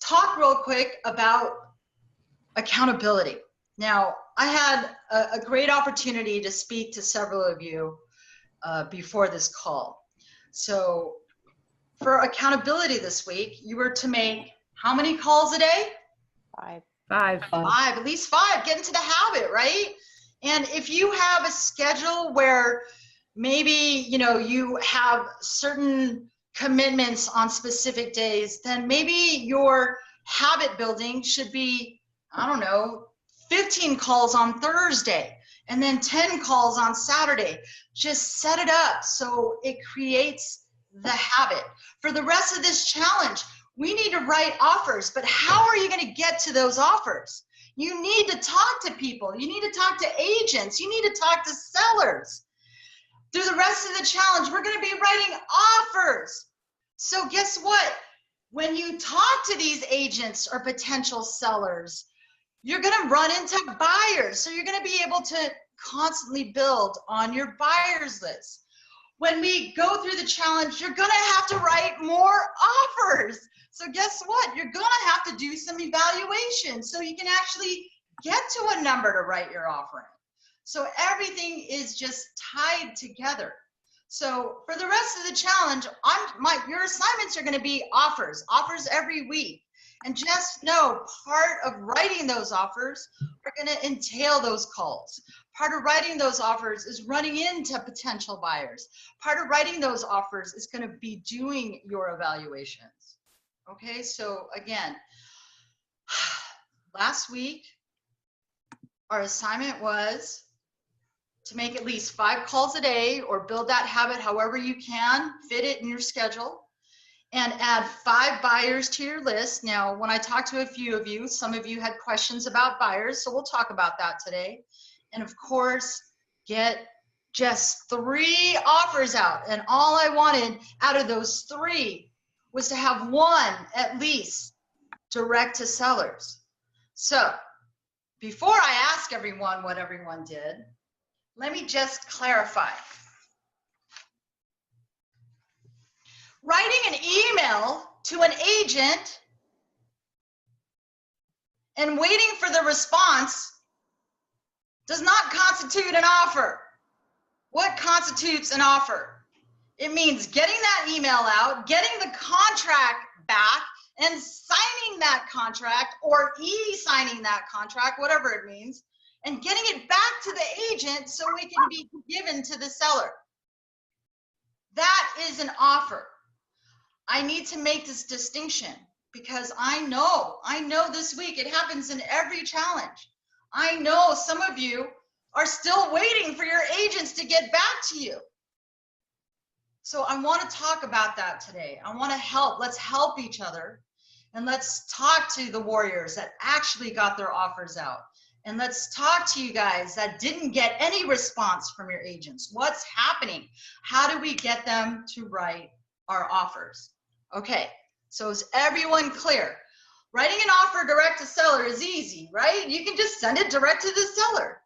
talk real quick about accountability. Now, I had a great opportunity to speak to several of you before this call. So for accountability this week, you were to make how many calls a day? Five. At least 5. Get into the habit, right? And if you have a schedule where maybe, you know, you have certain commitments on specific days, then maybe your habit building should be, I don't know, 15 calls on Thursday and then 10 calls on Saturday. Just set it up so it creates the habit. For the rest of this challenge, we need to write offers, but how are you going to get to those offers? You need to talk to people. You need to talk to agents. You need to talk to sellers. Through the rest of the challenge, we're going to be writing offers. So guess what? When you talk to these agents or potential sellers, you're going to run into buyers. So you're going to be able to constantly build on your buyers list. When we go through the challenge, you're going to have to write more offers. So guess what? You're going to have to do some evaluation so you can actually get to a number to write your offer in. So everything is just tied together. So for the rest of the challenge, your assignments are going to be offers every week. And just know part of writing those offers are going to entail those calls. Part of writing those offers is running into potential buyers. Part of writing those offers is going to be doing your evaluations. Okay, so again, last week, our assignment was to make at least 5 calls a day or build that habit however you can, fit it in your schedule, and add 5 buyers to your list. Now, when I talked to a few of you, some of you had questions about buyers, so we'll talk about that today. And of course, get just 3 offers out. And all I wanted out of those 3 was to have 1 at least direct to sellers. So before I ask everyone what everyone did, let me just clarify. Writing an email to an agent and waiting for the response does not constitute an offer. What constitutes an offer? It means getting that email out, getting the contract back, and signing that contract or e-signing that contract, whatever it means, and getting it back to the agent so it can be given to the seller. That is an offer. I need to make this distinction because I know this week it happens in every challenge. I know some of you are still waiting for your agents to get back to you. So I want to talk about that today. I want to help. Let's help each other. And let's talk to the warriors that actually got their offers out. And let's talk to you guys that didn't get any response from your agents. What's happening? How do we get them to write our offers? Okay, so is everyone clear? Writing an offer direct to seller is easy, right? You can just send it direct to the seller.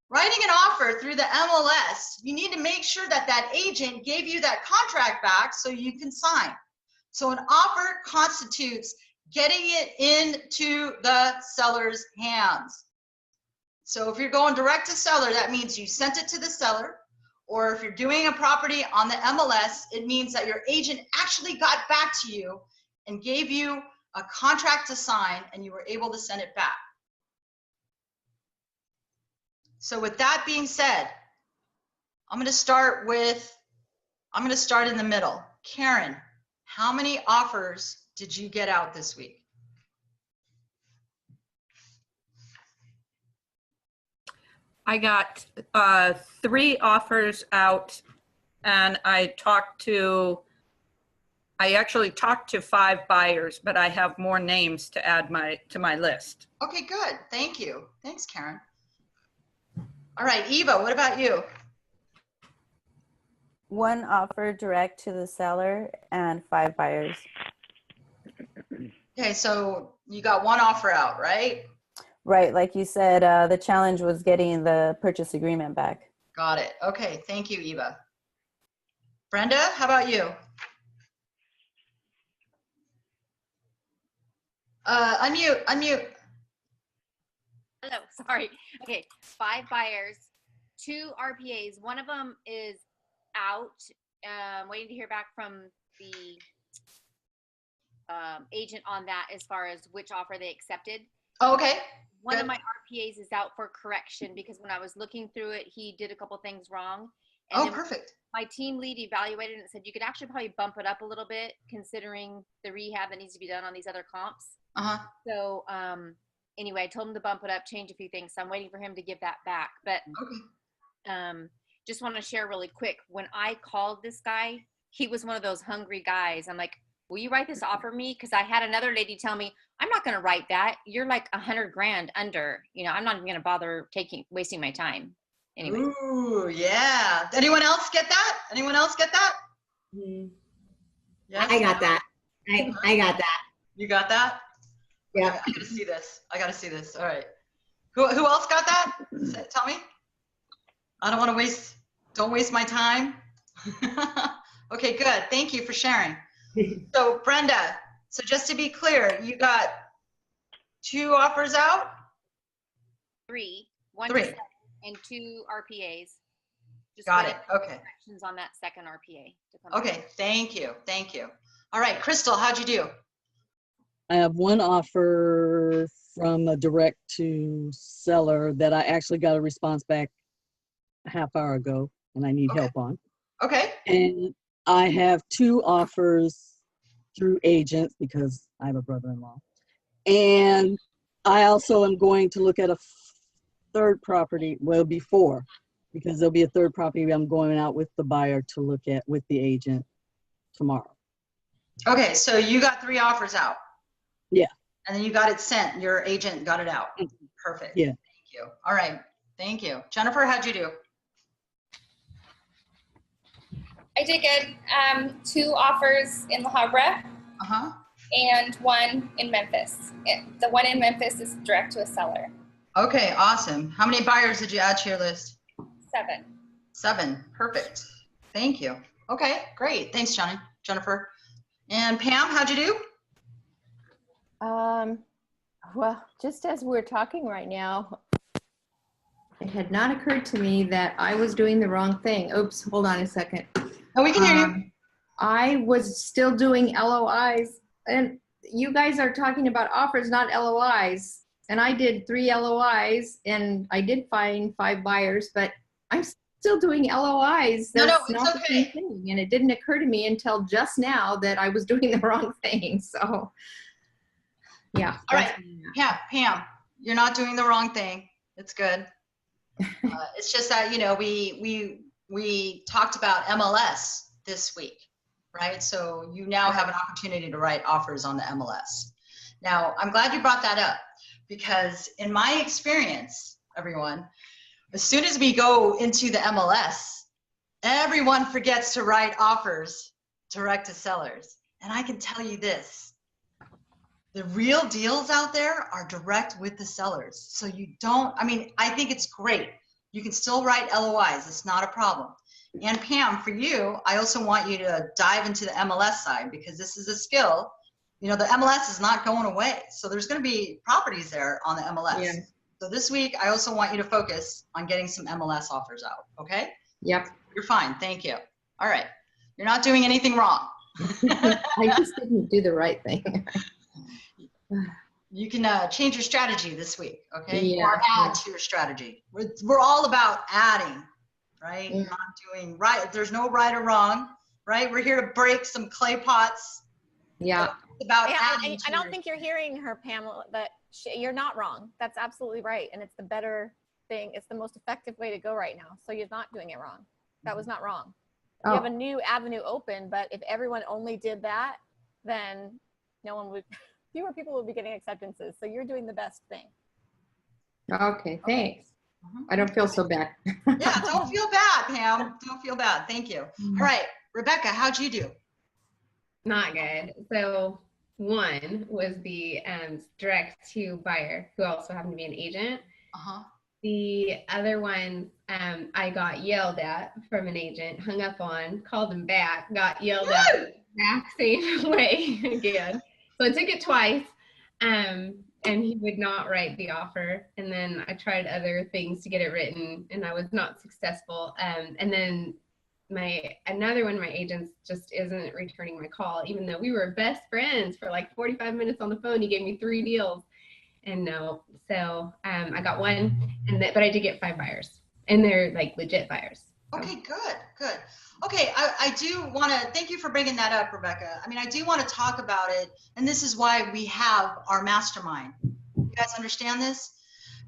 Writing an offer through the MLS, you need to make sure that that agent gave you that contract back so you can sign. So an offer constitutes getting it into the seller's hands. So if you're going direct to seller, that means you sent it to the seller, or if you're doing a property on the MLS, it means that your agent actually got back to you and gave you a contract to sign and you were able to send it back. So with that being said, I'm going to start in the middle. Karen, how many offers did you get out this week? I got 3 offers out, and I actually talked to 5 buyers, but I have more names to add to my list. Okay, good. Thank you. Thanks, Karen. All right, Eva, what about you? 1 offer direct to the seller and 5 buyers. Okay, so you got 1 offer out, right? Right, like you said, the challenge was getting the purchase agreement back. Got it. Okay, thank you, Eva. Brenda, how about you? Unmute. Hello, sorry. Okay, 5 buyers, 2 RPAs. One of them is out, waiting to hear back from the agent on that as far as which offer they accepted. Oh, okay. One Good. of my RPAs is out for correction because when I was looking through it, he did a couple things wrong. And Oh, then perfect. my team lead evaluated it and said you could actually probably bump it up a little bit considering the rehab that needs to be done on these other comps. Uh-huh. So anyway, I told him to bump it up, change a few things. So I'm waiting for him to give that back. But Okay. just want to share really quick. When I called this guy, he was one of those hungry guys. I'm like, will you write this offer me? Because I had another lady tell me, I'm not going to write that. You're like $100,000 under. You know, I'm not even going to bother wasting my time. Anyway. Ooh, yeah. Anyone else get that? Anyone else get that? Yes, I got that. I got that. You got that? Yeah. I gotta see this. I gotta see this. All right. Who else got that? Tell me. I don't want to don't waste my time. Okay, good. Thank you for sharing. So Brenda, so just to be clear, you got 2 offers out? 3. 1 3. and 2 RPAs. Just got it. Okay. Corrections on that second RPA. Okay. Thank you. Thank you. All right, Crystal, how'd you do? I have 1 offer from a direct to seller that I actually got a response back a half hour ago and I need help on. Okay. And I have 2 offers through agents because I have a brother-in-law. And I also am going to look at a 3rd property, well, before, because there'll be a 3rd property I'm going out with the buyer to look at with the agent tomorrow. Okay, so you got 3 offers out. Yeah. And then you got it sent. Your agent got it out. Perfect. Yeah. Thank you. All right. Thank you. Jennifer, how'd you do? I did good. 2 offers in La Habra Uh-huh. and 1 in Memphis. The one in Memphis is direct to a seller. Okay, awesome. How many buyers did you add to your list? 7. 7. Perfect. Thank you. Okay, great. Thanks, Jennifer. And Pam, how'd you do? Well, just as we're talking right now, it had not occurred to me that I was doing the wrong thing. Oops, hold on a second. Oh, we can hear you. I was still doing LOIs, and you guys are talking about offers, not LOIs. And I did 3 LOIs, and I did find 5 buyers, but I'm still doing LOIs. No, That's it's not the okay. same thing. And it didn't occur to me until just now that I was doing the wrong thing. So, yeah. All right, Pam, you're not doing the wrong thing. It's good. It's just that, you know, we talked about MLS this week, right? So you now have an opportunity to write offers on the MLS. Now, I'm glad you brought that up because in my experience, everyone, as soon as we go into the MLS, everyone forgets to write offers direct to sellers. And I can tell you this, the real deals out there are direct with the sellers. So you don't, I mean, I think it's great. You can still write LOIs. It's not a problem. And Pam, for you, I also want you to dive into the MLS side because this is a skill. You know, the MLS is not going away. So there's going to be properties there on the MLS. Yeah. So this week, I also want you to focus on getting some MLS offers out. Okay? Yep. You're fine. Thank you. All right. You're not doing anything wrong. I just didn't do the right thing. You can change your strategy this week, okay? Yeah. Or add to your strategy. We're all about adding, right? Yeah. Not doing right. There's no right or wrong, right? We're here to break some clay pots. Yeah. So it's about I don't think you're hearing her, Pamela, that you're not wrong. That's absolutely right. And it's the better thing. It's the most effective way to go right now. So you're not doing it wrong. That was not wrong. You have a new avenue open, but if everyone only did that, then no one would, fewer people would be getting acceptances. So you're doing the best thing. Okay, thanks. I don't feel so bad. Yeah, don't feel bad, Pam. Don't feel bad. Thank you. All right, Rebecca, how'd you do? Not good. So 1 was the direct to buyer who also happened to be an agent. Uh-huh. The other one, I got yelled at from an agent, hung up on, called him back, got yelled at the exact same way again. So I took it twice. And he would not write the offer. And then I tried other things to get it written, and I was not successful. And then another one of my agents just isn't returning my call, even though we were best friends for like 45 minutes on the phone. He gave me 3 deals, and no. So I got one, but I did get 5 buyers, and they're like legit buyers. So. Okay, good. Okay, I do want to thank you for bringing that up, Rebecca. I mean, I do want to talk about it, and this is why we have our mastermind. You guys understand this?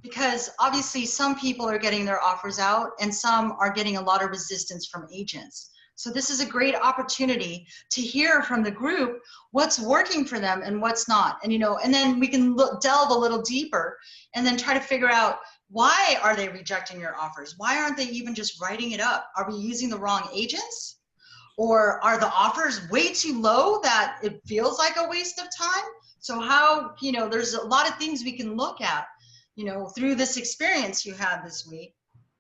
Because obviously some people are getting their offers out and some are getting a lot of resistance from agents. So this is a great opportunity to hear from the group what's working for them and what's not. And, and then we can delve a little deeper and then try to figure out, why are they rejecting your offers? Why aren't they even just writing it up? Are we using the wrong agents? Or are the offers way too low that it feels like a waste of time? So how, there's a lot of things we can look at, through this experience you had this week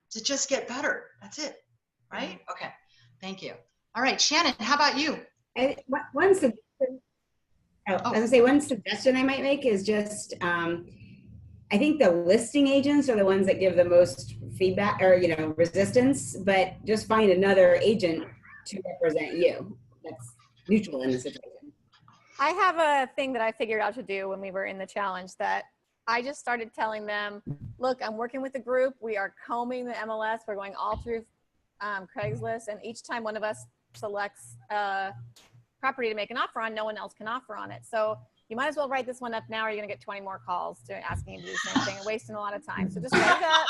to just get better. That's it, right? Okay, thank you. All right, Shannon, how about you? One suggestion I might make is just, I think the listing agents are the ones that give the most feedback or, resistance, but just find another agent to represent you that's neutral in the situation. I have a thing that I figured out to do when we were in the challenge, that I just started telling them, look, I'm working with a group. We are combing the MLS. We're going all through Craigslist. And each time one of us selects a property to make an offer on, no one else can offer on it. So you might as well write this one up now, or you're going to get 20 more calls asking you to do the same thing and wasting a lot of time. So just write it up,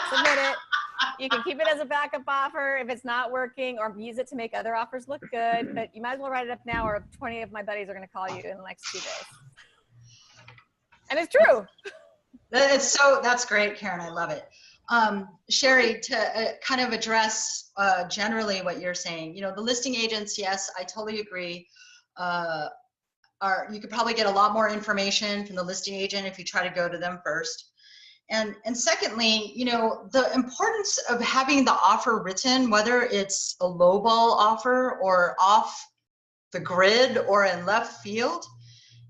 submit it. You can keep it as a backup offer if it's not working, or use it to make other offers look good. But you might as well write it up now, or 20 of my buddies are going to call you in the next 2 days. And it's true. That's great, Karen. I love it. Sherry, to kind of address generally what you're saying, the listing agents, yes, I totally agree. You could probably get a lot more information from the listing agent if you try to go to them first. And secondly, the importance of having the offer written, whether it's a lowball offer or off the grid or in left field,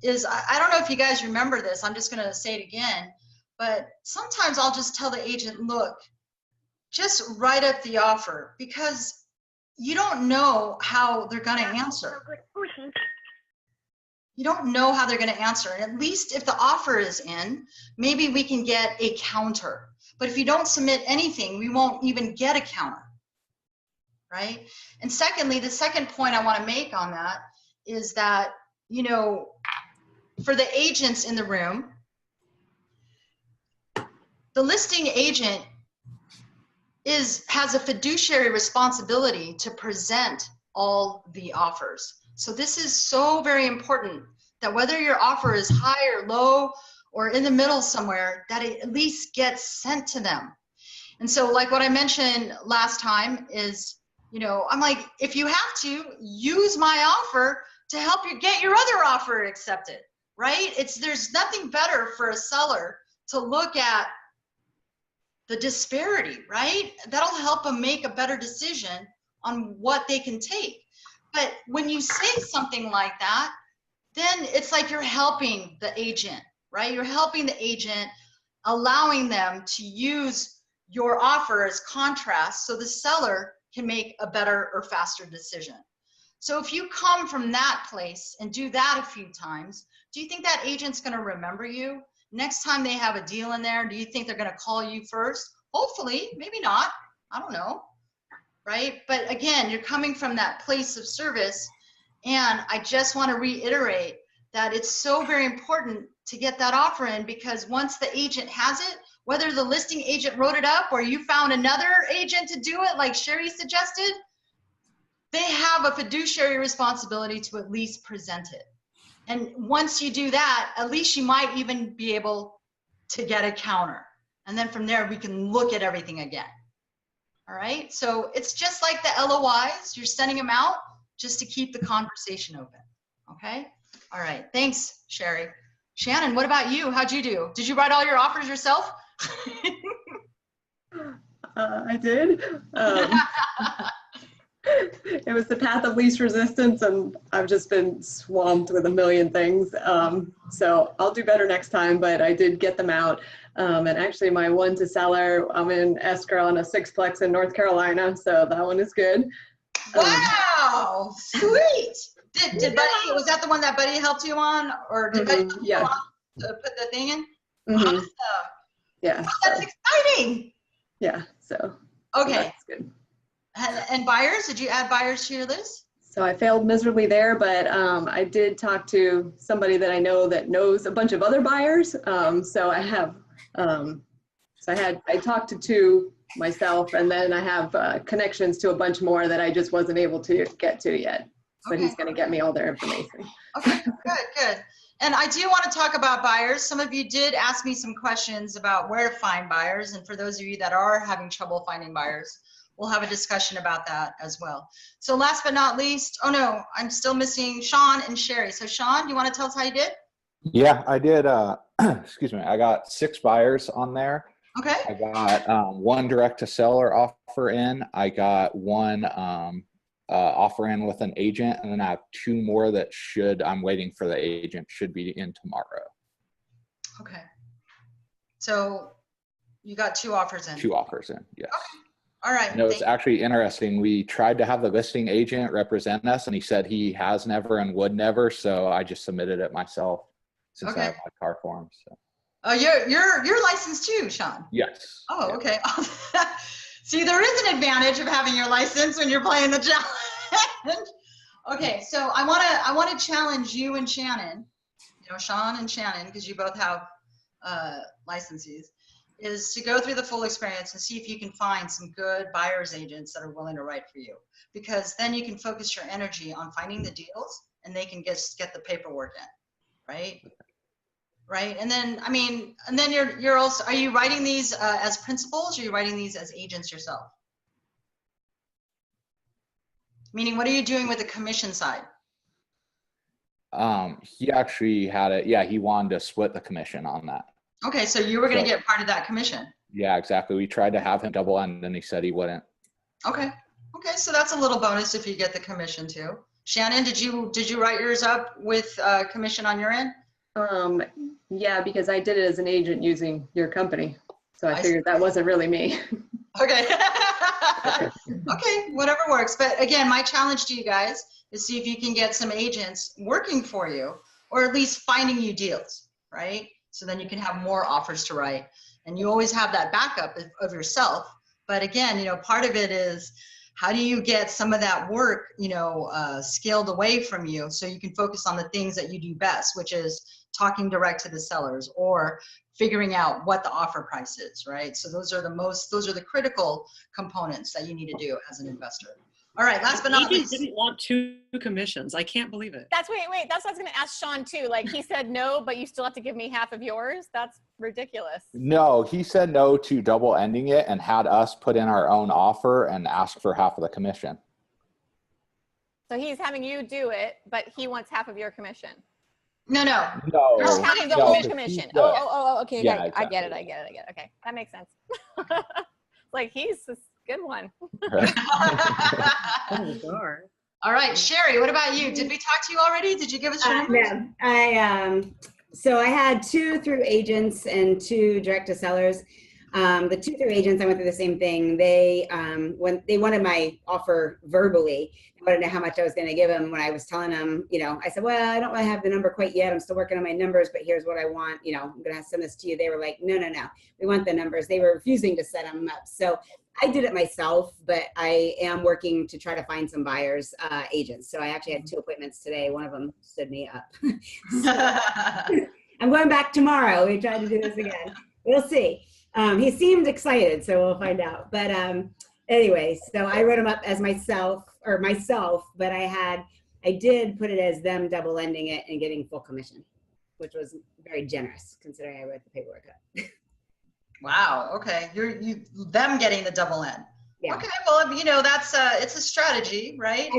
is, I don't know if you guys remember this, I'm just going to say it again, but sometimes I'll just tell the agent, look, just write up the offer, because you don't know how they're going to answer. You don't know how they're going to answer. And at least if the offer is in, maybe we can get a counter. But if you don't submit anything, we won't even get a counter, right? And secondly, the second point I want to make on that is that, for the agents in the room, the listing agent has a fiduciary responsibility to present all the offers. So this is so very important, that whether your offer is high or low or in the middle somewhere, that it at least gets sent to them. And so like what I mentioned last time is, I'm like, if you have to, use my offer to help you get your other offer accepted, right? There's nothing better for a seller to look at the disparity, right? That'll help them make a better decision on what they can take. But when you say something like that, then it's like you're helping the agent, right? You're helping the agent, allowing them to use your offer as contrast so the seller can make a better or faster decision. So if you come from that place and do that a few times, do you think that agent's going to remember you? Next time they have a deal in there, do you think they're going to call you first? Hopefully, maybe not. I don't know. Right? But again, you're coming from that place of service. And I just want to reiterate that it's so very important to get that offer in, because once the agent has it, whether the listing agent wrote it up or you found another agent to do it, like Sherry suggested, they have a fiduciary responsibility to at least present it. And once you do that, at least you might even be able to get a counter. And then from there, we can look at everything again. All right, so it's just like the LOIs, you're sending them out just to keep the conversation open, okay? All right, thanks, Sherry. Shannon, what about you? How'd you do? Did you write all your offers yourself? I did. it was the path of least resistance, and I've just been swamped with a million things. So I'll do better next time, but I did get them out. And actually my one to seller, I'm in escrow on a 6-plex in North Carolina, so that one is good. Wow, sweet. Did Buddy, was that the one that Buddy helped you on, or did Buddy help you on to put the thing in? Awesome. Yeah. Oh, that's exciting. Yeah, so. Okay. So that's good. And buyers, did you add buyers to your list? So I failed miserably there, but I did talk to somebody that I know that knows a bunch of other buyers. So I have, I talked to 2 myself, and then I have connections to a bunch more that I just wasn't able to get to yet. So he's going to get me all their information. Okay, good. And I do want to talk about buyers. Some of you did ask me some questions about where to find buyers. And for those of you that are having trouble finding buyers, we'll have a discussion about that as well. So last but not least, oh no, I'm still missing Sean and Sherry. So Sean, do you want to tell us how you did? Yeah, I did. Excuse me. I got 6 buyers on there. Okay. I got 1 direct to seller offer in. I got 1 offer in with an agent, and then I have 2 more that I'm waiting for the agent, should be in tomorrow. Okay. So you got 2 offers in. 2 offers in, yes. Okay. All right. No, it's actually interesting. We tried to have the listing agent represent us, and he said he has never and would never. So I just submitted it myself since I have my car form. So. Oh, you're licensed too, Sean. Yes. Oh, okay. See, there is an advantage of having your license when you're playing the challenge. Okay, so I want to challenge you and Shannon, Sean and Shannon, because you both have licenses, is to go through the full experience and see if you can find some good buyer's agents that are willing to write for you, because then you can focus your energy on finding the deals and they can just get the paperwork in, right? Right. And then, you're also, are you writing these as principals, or are you writing these as agents yourself? Meaning, what are you doing with the commission side? He actually had it. Yeah, he wanted to split the commission on that. Okay, so you were going to get part of that commission. Yeah, exactly. We tried to have him double end, and he said he wouldn't. Okay. Okay, so that's a little bonus if you get the commission too. Shannon, did you write yours up with commission on your end? Yeah, because I did it as an agent using your company. So I figured that wasn't really me. Okay. Okay, whatever works. But again, my challenge to you guys is see if you can get some agents working for you, or at least finding you deals, right? So then you can have more offers to write. And you always have that backup of yourself. But again, part of it is, how do you get some of that work, scaled away from you so you can focus on the things that you do best, which is talking direct to the sellers or figuring out what the offer price is, right? So those are the critical components that you need to do as an investor. All right, last but not least. Didn't want 2 commissions. I can't believe it. That's wait. That's what I was going to ask Sean too. Like, he said no, but you still have to give me half of yours. That's ridiculous. No, he said no to double ending it and had us put in our own offer and ask for half of the commission. So he's having you do it, but he wants half of your commission. No. You're having double commission. Oh, okay. Yeah, I get it. Okay, that makes sense. Like, he's a good one. All right, Sherry, what about you? Did we talk to you already? Did you give us your numbers? No, so I had 2 through agents and 2 direct to sellers. The 2 through agents, I went through the same thing. They wanted my offer verbally. They wanted to know how much I was going to give them. When I was telling them, I said, well, I don't really have the number quite yet. I'm still working on my numbers, but here's what I want. I'm going to send this to you. They were like, no, we want the numbers. They were refusing to set them up. So I did it myself, but I am working to try to find some buyers, agents. So I actually had 2 appointments today. One of them stood me up. I'm going back tomorrow. We tried to do this again. We'll see. He seemed excited, so we'll find out. But anyway, so I wrote him up as myself, but I did put it as them double ending it and getting full commission, which was very generous considering I wrote the paperwork up. Wow. Okay. Them getting the double end. Yeah. Okay. Well, that's it's a strategy, right?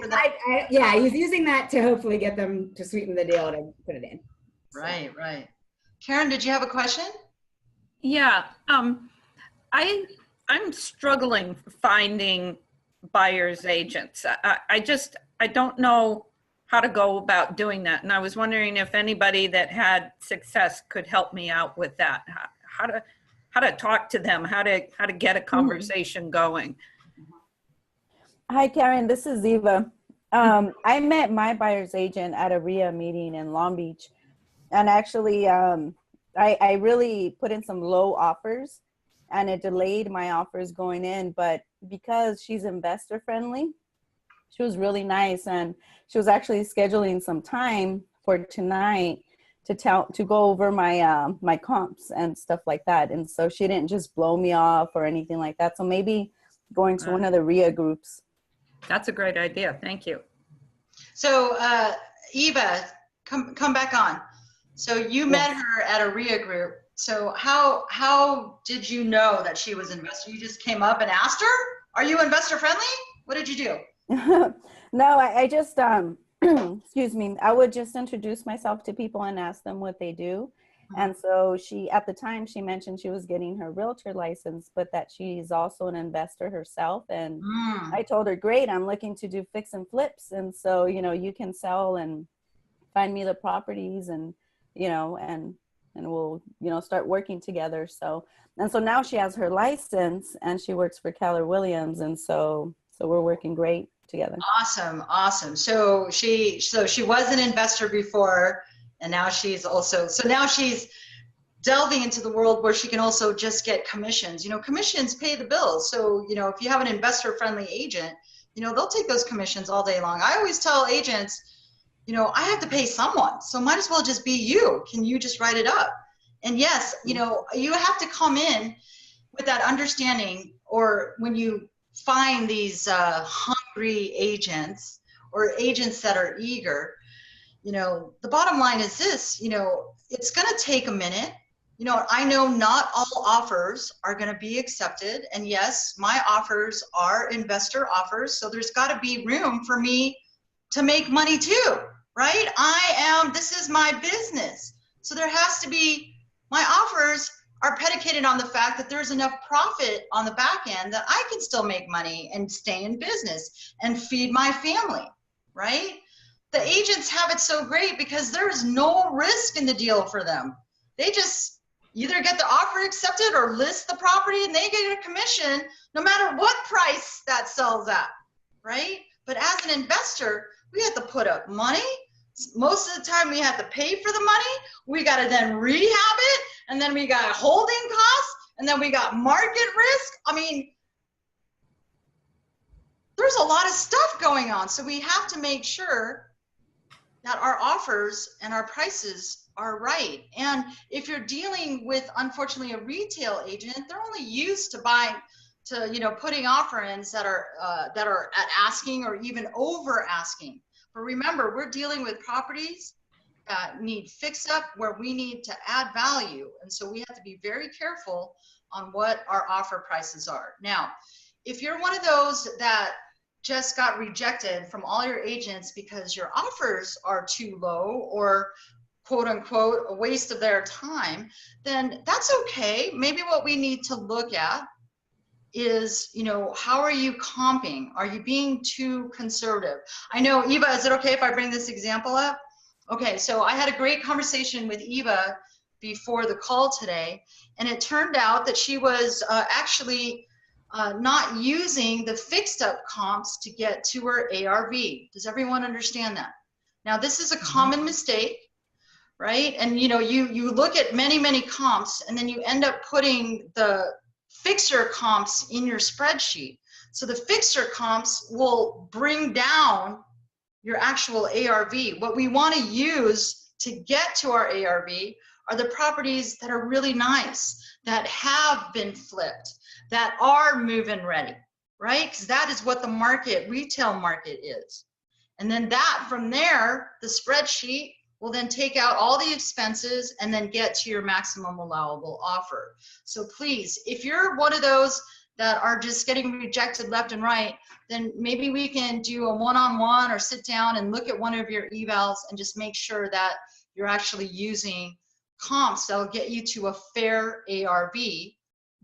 Yeah, he's using that to hopefully get them to sweeten the deal to put it in. So. Right. Karen, did you have a question? Yeah. I'm struggling finding buyers agents. I don't know how to go about doing that. And I was wondering if anybody that had success could help me out with that. How to talk to them, how to get a conversation going. Hi, Karen, this is Eva. I met my buyer's agent at a RIA meeting in Long Beach. And actually, I really put in some low offers and it delayed my offers going in. But because she's investor friendly, she was really nice. And she was actually scheduling some time for tonight to go over my my comps and stuff like that. And so she didn't just blow me off or anything like that. So maybe going to one of the RIA groups. That's a great idea. Thank you. So Eva, come back on. So you met her at a RIA group. So how did you know that she was an investor? You just came up and asked her? Are you investor friendly? What did you do? No, I just excuse me, I would just introduce myself to people and ask them what they do. And so she, at the time, she mentioned she was getting her realtor license, but that she's also an investor herself. And I told her, great, I'm looking to do fix and flips. And so, you know, you can sell and find me the properties and, you know, and we'll, you know, start working together. So, and so now she has her license and she works for Keller Williams. And so we're working great together. Awesome. So she was an investor before, and now she's delving into the world where she can also just get commissions. You know, commissions pay the bills. So, you know, if you have an investor friendly agent, you know, they'll take those commissions all day long. I always tell agents, you know, I have to pay someone, so might as well just be you. Can you just write it up? And yes, you know, you have to come in with that understanding, or when you find these hungry agents or agents that are eager, you know, the bottom line is this, you know, it's going to take a minute. You know, I know not all offers are going to be accepted. And yes, my offers are investor offers. So there's got to be room for me to make money too, right? This is my business. So there has to be, my offers are predicated on the fact that there's enough profit on the back end that I can still make money and stay in business and feed my family, right? The agents have it so great because there's no risk in the deal for them. They just either get the offer accepted or list the property and they get a commission no matter what price that sells at, right? But as an investor, we have to put up money. Most of the time we have to pay for the money. We got to then rehab it. And then we got holding costs. And then we got market risk. I mean, there's a lot of stuff going on. So we have to make sure that our offers and our prices are right. And if you're dealing with, unfortunately, a retail agent, they're only used to buying, to, you know, putting offer-ins that are at asking or even over asking. But remember, we're dealing with properties that need fix up, where we need to add value. And so we have to be very careful on what our offer prices are. Now, if you're one of those that just got rejected from all your agents because your offers are too low or quote unquote a waste of their time, then that's okay. Maybe what we need to look at is, you know, how are you comping? Are you being too conservative? I know, Eva, is it okay if I bring this example up? Okay, so I had a great conversation with Eva before the call today, and it turned out that she was actually not using the fixed up comps to get to her ARV. Does everyone understand that? Now, this is a common mistake, right? And you know, you look at many comps, and then you end up putting the fixer comps in your spreadsheet. So the fixer comps will bring down your actual ARV. What we want to use to get to our ARV are the properties that are really nice, that have been flipped, that are move-in ready, right? Because that is what the market, retail market is. And then that, from there, the spreadsheet will then take out all the expenses and then get to your maximum allowable offer. So please, if you're one of those that are just getting rejected left and right, then maybe we can do a one-on-one or sit down and look at one of your evals and just make sure that you're actually using comps that'll get you to a fair ARV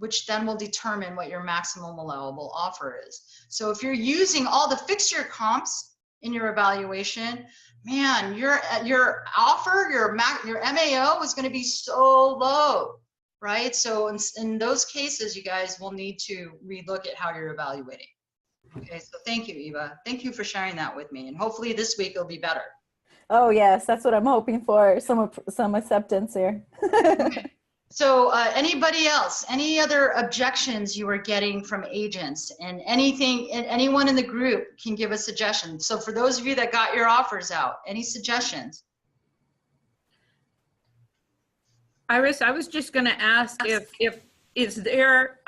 which then will determine what your maximum allowable offer is. So if you're using all the fixture comps in your evaluation, man, your offer, your MAO is going to be so low, right? So in those cases, you guys will need to relook at how you're evaluating. Okay, so thank you, Eva. Thank you for sharing that with me. And hopefully this week it'll be better. Oh yes, that's what I'm hoping for. Some acceptance here. Okay. So anybody else, any other objections you were getting from agents, and anyone in the group can give a suggestion. So for those of you that got your offers out, any suggestions? Iris, I was just going to ask is there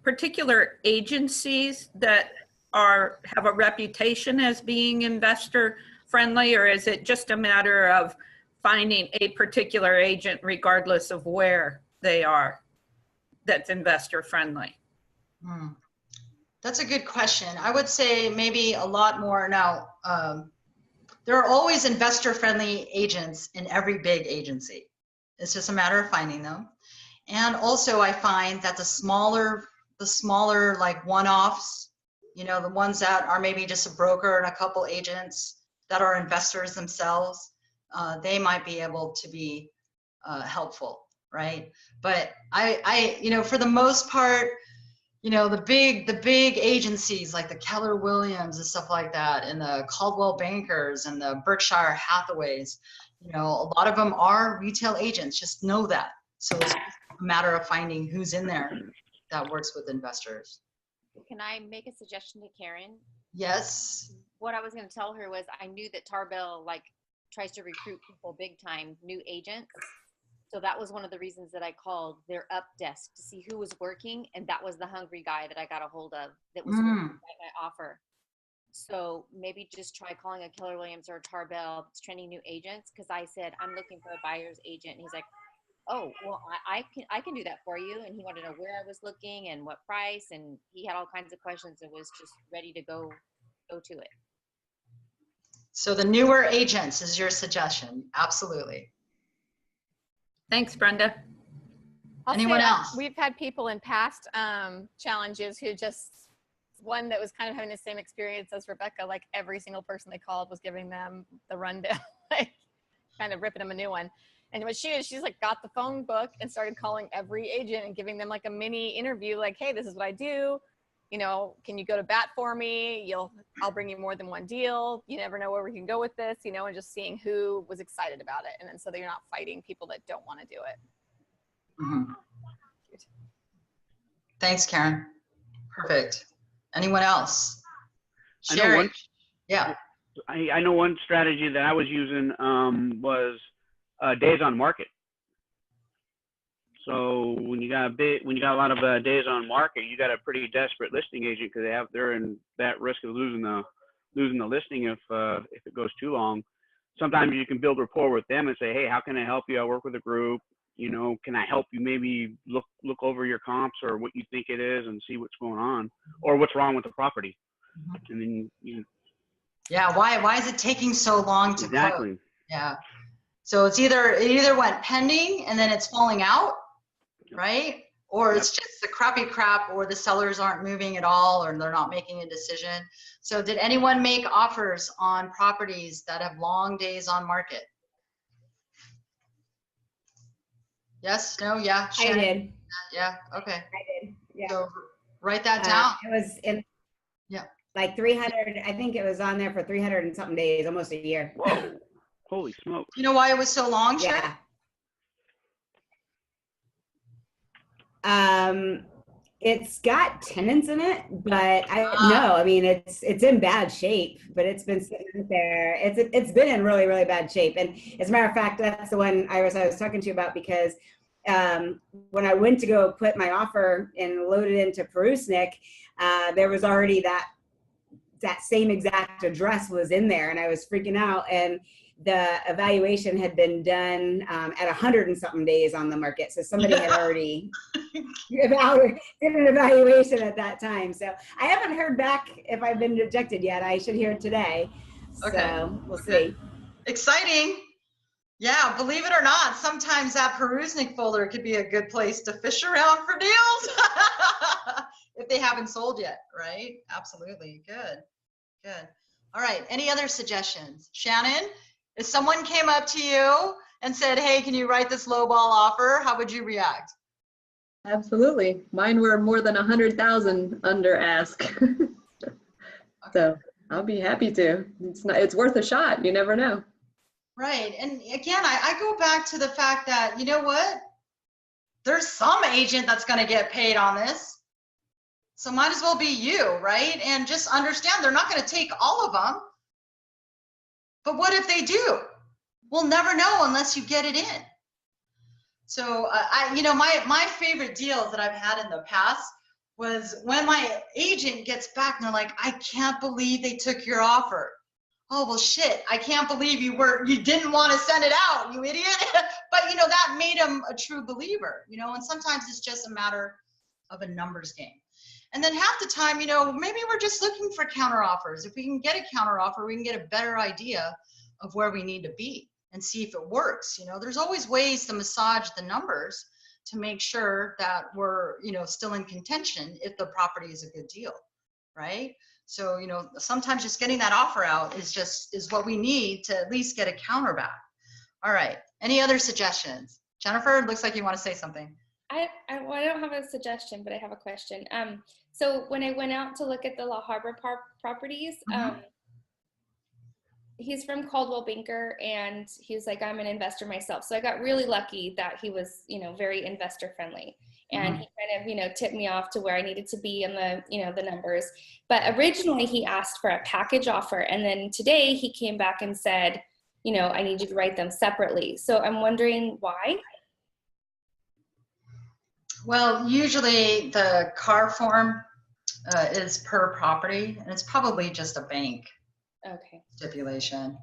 particular agencies that have a reputation as being investor friendly, or is it just a matter of finding a particular agent regardless of where they are that's investor friendly? That's a good question. I would say maybe a lot more now. There are always investor friendly agents in every big agency. It's just a matter of finding them. And also I find that the smaller like one-offs, you know, the ones that are maybe just a broker and a couple agents that are investors themselves, they might be able to be helpful, right? But I you know, for the most part, you know, the big agencies like the Keller Williams and stuff like that, and the Caldwell Bankers and the Berkshire Hathaways, you know, a lot of them are retail agents. Just know that. So it's a matter of finding who's in there that works with investors. Can I make a suggestion to Karen? Yes. What I was going to tell her was I knew that Tarbell like tries to recruit people big time, new agents. So that was one of the reasons that I called their up desk to see who was working. And that was the hungry guy that I got a hold of that was working at my offer. So maybe just try calling a Keller Williams or a Tarbell that's training new agents. Cause I said, I'm looking for a buyer's agent. And he's like, oh, well, I can do that for you. And he wanted to know where I was looking and what price. And he had all kinds of questions and was just ready to go to it. So the newer agents is your suggestion. Absolutely. Thanks, Brenda. Anyone else? We've had people in past challenges who just, one that was kind of having the same experience as Rebecca, like every single person they called was giving them the rundown, like kind of ripping them a new one. And what she did, she's like got the phone book and started calling every agent and giving them like a mini interview, like, hey, this is what I do. You know, can you go to bat for me? I'll bring you more than one deal. You never know where we can go with this, you know, and just seeing who was excited about it. And then so that you're not fighting people that don't want to do it. Thanks, Karen. Perfect. Anyone else? I know one. Yeah. I know one strategy that I was using was days on market. So when you got a lot of days on market, you got a pretty desperate listing agent because they're in that risk of losing the listing if it goes too long. Sometimes you can build rapport with them and say, hey, how can I help you? I work with a group. You know, can I help you maybe look over your comps or what you think it is and see what's going on or what's wrong with the property? And then yeah, why is it taking so long to exactly close? Yeah. So it either went pending and then it's falling out, right? Or it's just the crappy crap, or the sellers aren't moving at all, or they're not making a decision. So did anyone make offers on properties that have long days on market? Yes, no, yeah. Shannon? I did. Yeah, okay. I did, yeah. So write that down. It was in like 300, I think it was on there for 300 and something days, almost a year. Whoa, holy smokes. You know why it was so long, Sharon? Yeah. It's got tenants in it, but I mean, it's in bad shape, but it's been sitting there. It's been in really, really bad shape. And as a matter of fact, that's the one I was talking to you about, because when I went to go put my offer and load it into Perusnik, there was already that same exact address was in there, and I was freaking out. And the evaluation had been done at 100 and something days on the market. So somebody had already did an evaluation at that time. So I haven't heard back if I've been rejected yet. I should hear it today. Okay. So we'll see. Exciting. Yeah, believe it or not, sometimes that perusing folder could be a good place to fish around for deals if they haven't sold yet, right? Absolutely. Good. Good. All right. Any other suggestions? Shannon, if someone came up to you and said, hey, can you write this lowball offer? How would you react? Absolutely. Mine were more than 100,000 under ask. So I'll be happy to. It's worth a shot. You never know. Right. And again, I go back to the fact that, you know what? There's some agent that's going to get paid on this. So might as well be you, right? And just understand they're not going to take all of them. But what if they do? We'll never know unless you get it in. So my favorite deals that I've had in the past was when my agent gets back and they're like, I can't believe they took your offer. Oh, well, shit, I can't believe you didn't want to send it out, you idiot. But, that made them a true believer, and sometimes it's just a matter of a numbers game. And then half the time, maybe we're just looking for counter offers. If we can get a counter offer, we can get a better idea of where we need to be and see if it works. There's always ways to massage the numbers to make sure that we're, still in contention if the property is a good deal, right? So, sometimes just getting that offer out is what we need to at least get a counter back. All right. Any other suggestions? Jennifer, it looks like you want to say something. I don't have a suggestion, but I have a question. So when I went out to look at the La Habra properties, he's from Coldwell Banker, and he was like, I'm an investor myself. So I got really lucky that he was, very investor friendly. And he kind of, tipped me off to where I needed to be in the, the numbers. But originally he asked for a package offer. And then today he came back and said, I need you to write them separately. So I'm wondering why. Well, usually the CAR form is per property, and it's probably just a bank stipulation.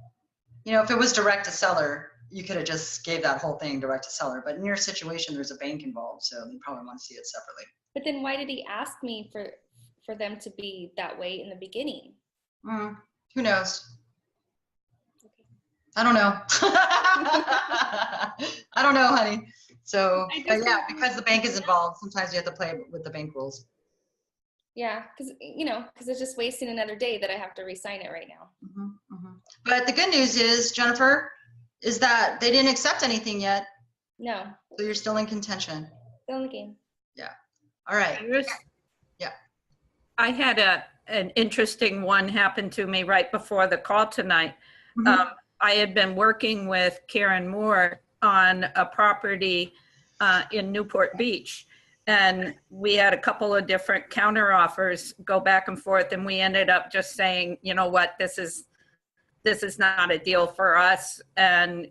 If it was direct to seller, you could have just gave that whole thing direct to seller. But in your situation, there's a bank involved, so you probably want to see it separately. But then why did he ask me for them to be that way in the beginning? Who knows? Okay. I don't know. I don't know, honey. So, but yeah, because the bank is involved, sometimes you have to play with the bank rules. Yeah, because it's just wasting another day that I have to re-sign it right now. But the good news is, Jennifer, is that they didn't accept anything yet. No. So you're still in contention. Still in the game. Yeah. All right. Yeah. I had an interesting one happen to me right before the call tonight. I had been working with Karen Moore on a property in Newport Beach. And we had a couple of different counter offers go back and forth. And we ended up just saying, you know what, this is not a deal for us. And,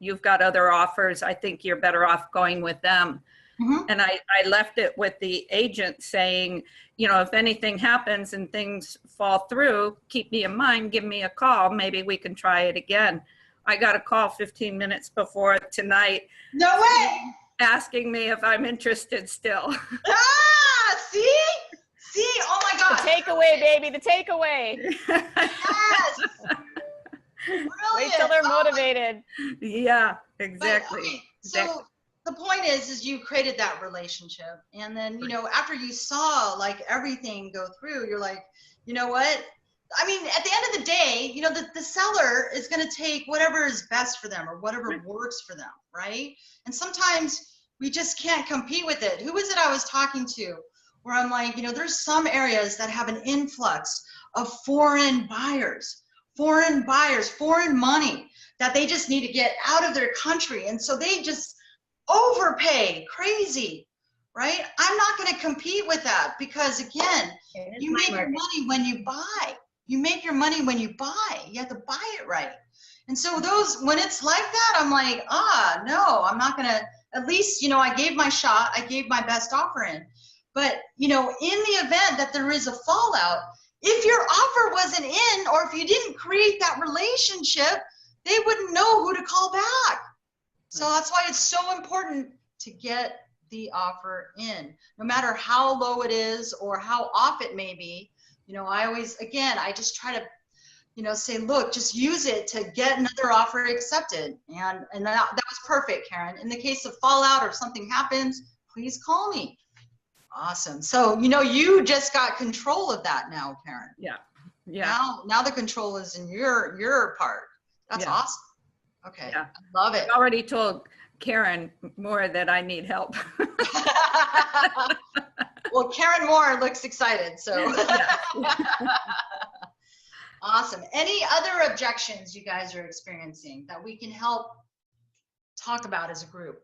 you've got other offers. I think you're better off going with them. And I left it with the agent saying, if anything happens and things fall through, keep me in mind, give me a call. Maybe we can try it again. I got a call 15 minutes before tonight. No way! Asking me if I'm interested still. See? Oh my God. The takeaway, baby, the takeaway. Yes. Brilliant. Wait till they're motivated. Yeah, exactly. But, okay, so the point is you created that relationship, and then after you saw like everything go through, you're like, you know what? I mean, at the end of the day, the seller is going to take whatever is best for them or whatever works for them, right? And sometimes we just can't compete with it. Who was it I was talking to where I'm like, there's some areas that have an influx of foreign buyers, foreign money that they just need to get out of their country. And so they just overpay crazy, right? I'm not going to compete with that because, again, you make your money when you buy. You make your money when you buy. You have to buy it right. And so when it's like that, I'm like, no, I'm not going to, at least, I gave my shot. I gave my best offer in. But, in the event that there is a fallout, if your offer wasn't in, or if you didn't create that relationship, they wouldn't know who to call back. So that's why it's so important to get the offer in, no matter how low it is or how off it may be. I always, again, I just try to, you know, say, look, just use it to get another offer accepted. And that was perfect, Karen. In the case of fallout or if something happens, please call me. Awesome. So, you know, you just got control of that now, Karen. Yeah. Yeah. Now the control is in your part. That's Yeah. awesome. Okay. Yeah. I love it. I already told Karen Moore that I need help. Well, Karen Moore looks excited, so. Awesome. Any other objections you guys are experiencing that we can help talk about as a group?